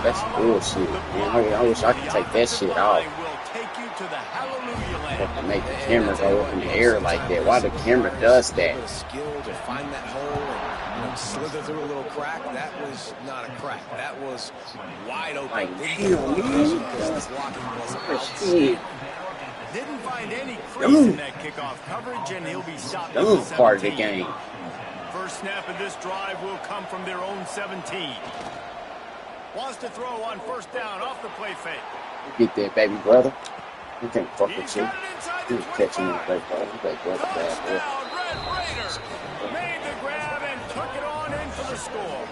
[SPEAKER 3] that's bullshit, man. I wish I could take that shit off. Have to make the camera go up in the air like that. Why the camera does that?
[SPEAKER 2] Skill to find that hole and slither through a little crack. That was not a crack. That was wide open.
[SPEAKER 3] Like, damn, man. Shit.
[SPEAKER 1] Didn't find any crease in that kickoff coverage, and he'll be stopped at the 17.
[SPEAKER 3] Part of the game.
[SPEAKER 1] First snap of this drive will come from their own 17. Wants to throw on first down off the play fake.
[SPEAKER 3] Get that, baby brother. You can't fuck with you.
[SPEAKER 1] He's
[SPEAKER 3] catching me, baby brother.
[SPEAKER 1] Touchdown, Red Raiders. Made the grab and took it on in for the score.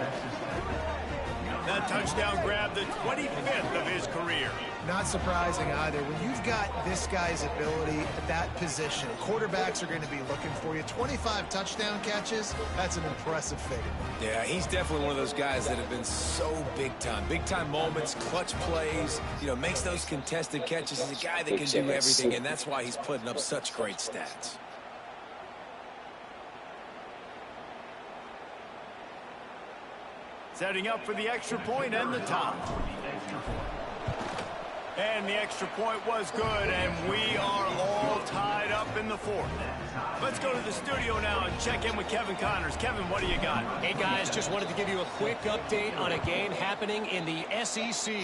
[SPEAKER 1] That touchdown grab, the 25th of his career.
[SPEAKER 4] Not surprising either. When you've got this guy's ability at that position, quarterbacks are going to be looking for you. 25 touchdown catches, that's an impressive figure.
[SPEAKER 2] Yeah, he's definitely one of those guys that have been so big time. Big time moments, clutch plays, you know, makes those contested catches. He's a guy that can do everything, and that's why he's putting up such great stats.
[SPEAKER 1] Setting up for the extra point and the top. And the extra point was good, and we are all tied up in the fourth. Let's go to the studio now and check in with Kevin Connors. Kevin, what do you got?
[SPEAKER 5] Hey, guys, just wanted to give you a quick update on a game happening in the SEC.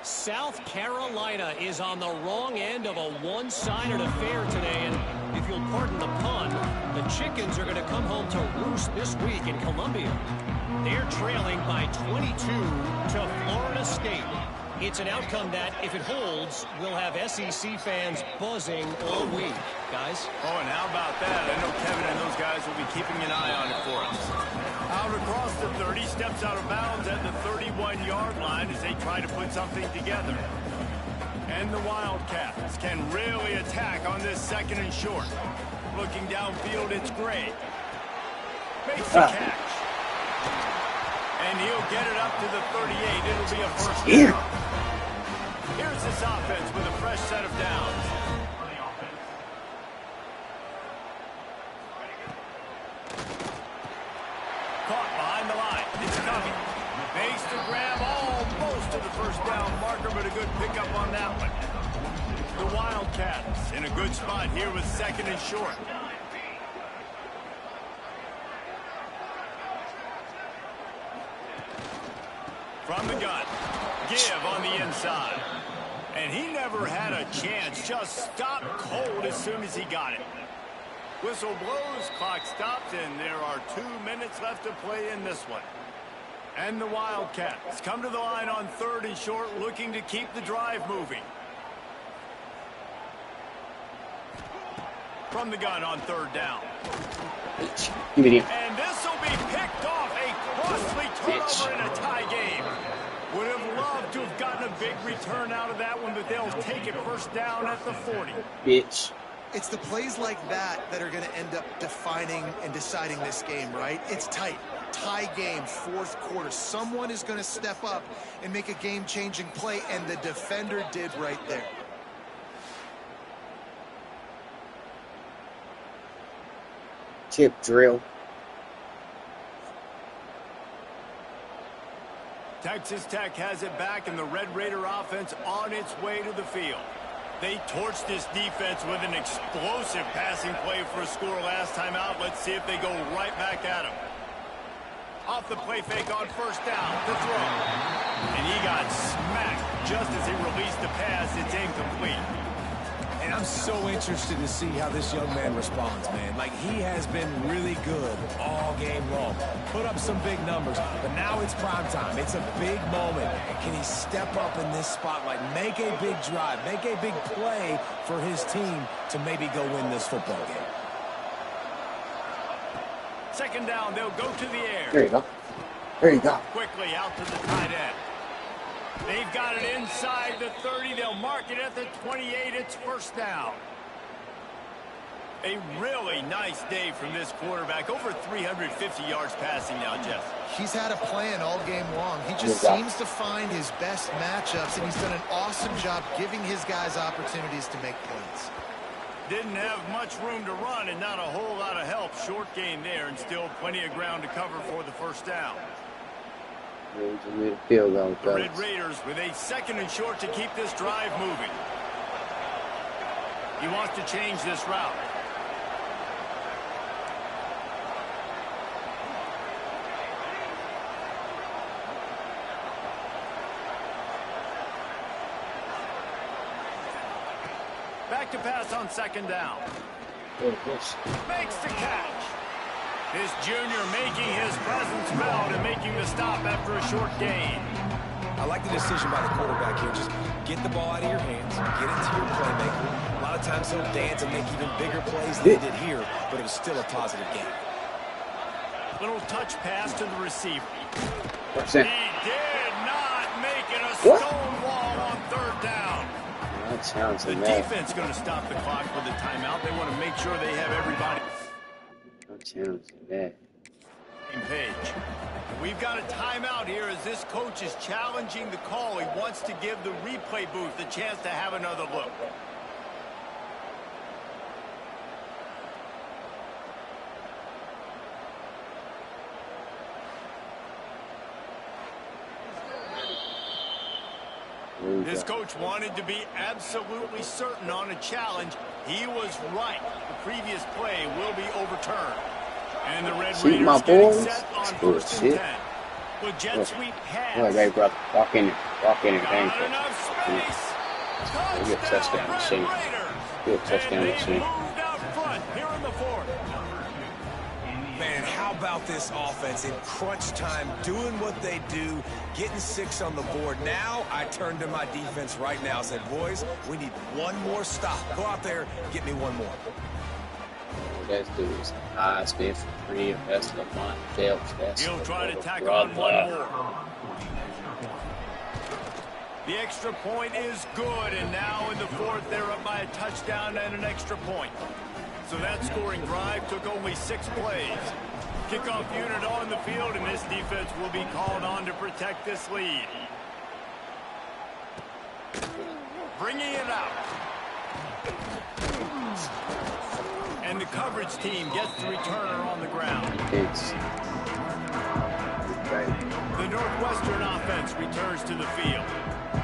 [SPEAKER 5] South Carolina is on the wrong end of a one-sided affair today, and if you'll pardon the pun, the chickens are going to come home to roost this week in Columbia. They're trailing by 22 to Florida State. It's an outcome that, if it holds, will have SEC fans buzzing all week. Guys?
[SPEAKER 1] Oh, and how about that? I know Kevin and those guys will be keeping an eye on it for us. Out across the 30, steps out of bounds at the 31-yard line as they try to put something together. And the Wildcats can really attack on this second and short. Looking downfield, it's Gray. Makes the catch. And he'll get it up to the 38. It'll be a first down. Here's this offense with a fresh set of downs. Caught behind the line. It's coming. Makes the grab almost to the first down marker, but a good pickup on that one. The Wildcats in a good spot here with second and short. From the gun. Give on the inside. And he never had a chance. Just stopped cold as soon as he got it. Whistle blows, clock stops, and there are 2 minutes left to play in this one. And the Wildcats come to the line on third and short, looking to keep the drive moving. From the gun on third down.
[SPEAKER 3] Give me
[SPEAKER 1] and this will be picked off. A costly turnover in a tie game. Would have loved to have gotten a big return out of that one, but they'll take it first down at the 40.
[SPEAKER 3] Bitch.
[SPEAKER 4] It's the plays like that that are going to end up defining and deciding this game, right? It's tight. Tie game, fourth quarter. Someone is going to step up and make a game-changing play, and the defender did right there.
[SPEAKER 3] Tip drill.
[SPEAKER 1] Texas Tech has it back, and the Red Raider offense on its way to the field. They torched this defense with an explosive passing play for a score last time out. Let's see if they go right back at him. Off the play fake on first down to throw. And he got smacked just as he released the pass. It's incomplete.
[SPEAKER 2] And I'm so interested to see how this young man responds, man. Like, he has been really good all game long. Put up some big numbers, but now it's prime time. It's a big moment. Can he step up in this spotlight, make a big drive, make a big play for his team to maybe go win this football game?
[SPEAKER 1] Second down, they'll go to the air.
[SPEAKER 3] There you go. There you go.
[SPEAKER 1] Quickly out to the tight end. They've got it inside the 30. They'll mark it at the 28. It's first down. A really nice day from this quarterback. Over 350 yards passing now, Jeff.
[SPEAKER 4] He's had a plan all game long. He just seems to find his best matchups, and he's done an awesome job giving his guys opportunities to make plays.
[SPEAKER 1] Didn't have much room to run and not a whole lot of help. Short game there, and still plenty of ground to cover for the first down.
[SPEAKER 3] Field goal,
[SPEAKER 1] the Red Raiders with a second and short to keep this drive moving. He wants to change this route. Back back to pass on second down. Makes the catch. This junior making his presence felt and making the stop after a short gain.
[SPEAKER 2] I like the decision by the quarterback here. Just get the ball out of your hands, get it to your playmaker. A lot of times he'll dance and make even bigger plays than he did here, but it was still a positive game.
[SPEAKER 1] Little touch pass to the receiver.
[SPEAKER 3] Percent.
[SPEAKER 1] He did not make it a stone wall on third down.
[SPEAKER 3] That sounds
[SPEAKER 1] the defense going to stop the clock with a timeout. They want to make sure they have everybody.
[SPEAKER 3] That sounds bad.
[SPEAKER 1] Page. We've got a timeout here as this coach is challenging the call. He wants to give the replay booth a chance to have another look. This coach wanted to be absolutely certain on a challenge. He was right. The previous play will be overturned. And the Red Raiders getting set on first and 10. Well, jet sweep pass.
[SPEAKER 3] Oh, they brought walk in and bang for
[SPEAKER 1] enough space.
[SPEAKER 3] touchdown machine. Good touchdown machine.
[SPEAKER 1] Moved out front here in the fourth.
[SPEAKER 2] Man, how about this offense in crunch time, doing what they do, getting 6 on the board. Now I turn to my defense right now and said, boys, we need one more stop. Go out there, get me one more.
[SPEAKER 3] That dude is eyes been for free, best of mine.
[SPEAKER 1] He'll try to tack on one more. The extra point is good, and now in the fourth, they're up by a touchdown and an extra point. So that scoring drive took only 6 plays. Kickoff unit on the field, and this defense will be called on to protect this lead. Bringing it out. And the coverage team gets the returner on the ground. The Northwestern offense returns to the field.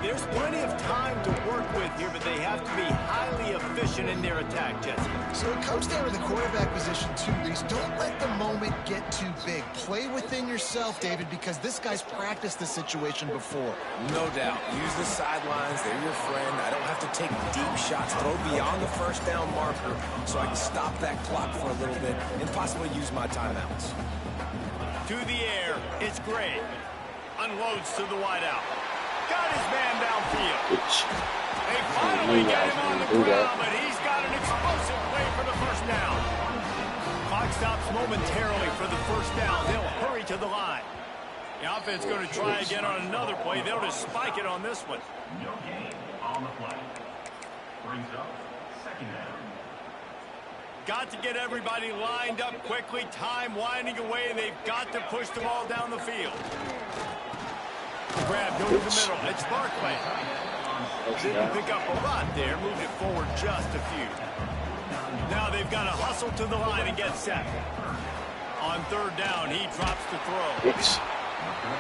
[SPEAKER 1] There's plenty of time to work with here, but they have to be highly efficient in their attack, Jesse.
[SPEAKER 4] So it comes down to the quarterback position too, Reese. Don't let the moment get too big. Play within yourself, David, because this guy's practiced this situation before.
[SPEAKER 2] No doubt. Use the sidelines. They're your friend. I don't have to take deep shots. Throw beyond the first down marker so I can stop that clock for a little bit and possibly use my timeouts.
[SPEAKER 1] To the air, it's Gray. Unloads to the wideout. Got his man downfield. They finally get him on the ground, but he's got an explosive play for the first down. Clock stops momentarily for the first down. They'll hurry to the line. The offense going to try again on another play. They'll just spike it on this one.
[SPEAKER 6] No gain on the play. Brings up second down.
[SPEAKER 1] Got to get everybody lined up quickly. Time winding away, and they've got to push the ball down the field. Grabbed over the middle. It's Barkley. Didn't pick up a lot there. Moved it forward just a few. Now they've got to hustle to the line and get set. On third down, he drops to throw.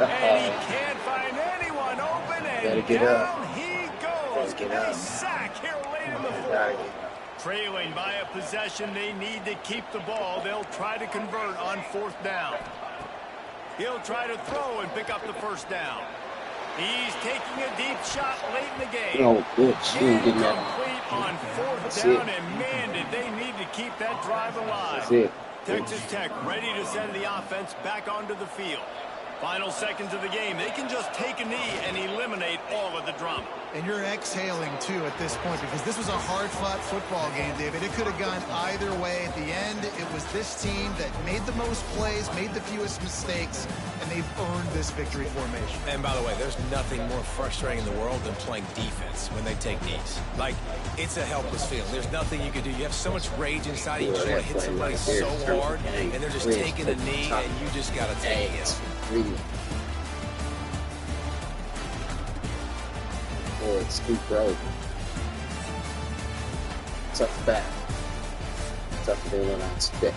[SPEAKER 1] And he can't find anyone open, and down he goes. A sack here late in the fourth. Trailing by a possession, they need to keep the ball. They'll try to convert on fourth down. He'll try to throw and pick up the first down. He's taking a deep shot late in the game. Incomplete on fourth down, and man, did they need to keep that drive alive. Texas Tech ready to send the offense back onto the field. Final seconds of the game. They can just take a knee and eliminate all of the drama.
[SPEAKER 4] And you're exhaling, too, at this point, because this was a hard-fought football game, David. It could have gone either way. At the end, it was this team that made the most plays, made the fewest mistakes, and they've earned this victory formation.
[SPEAKER 2] And by the way, there's nothing more frustrating in the world than playing defense when they take knees. Like, it's a helpless feeling. There's nothing you can do. You have so much rage inside you. You just want to hit somebody so hard, and they're just taking a knee, and you just got to take it.
[SPEAKER 3] Oh, it's steep road. Tough back. Tough feeling on stick.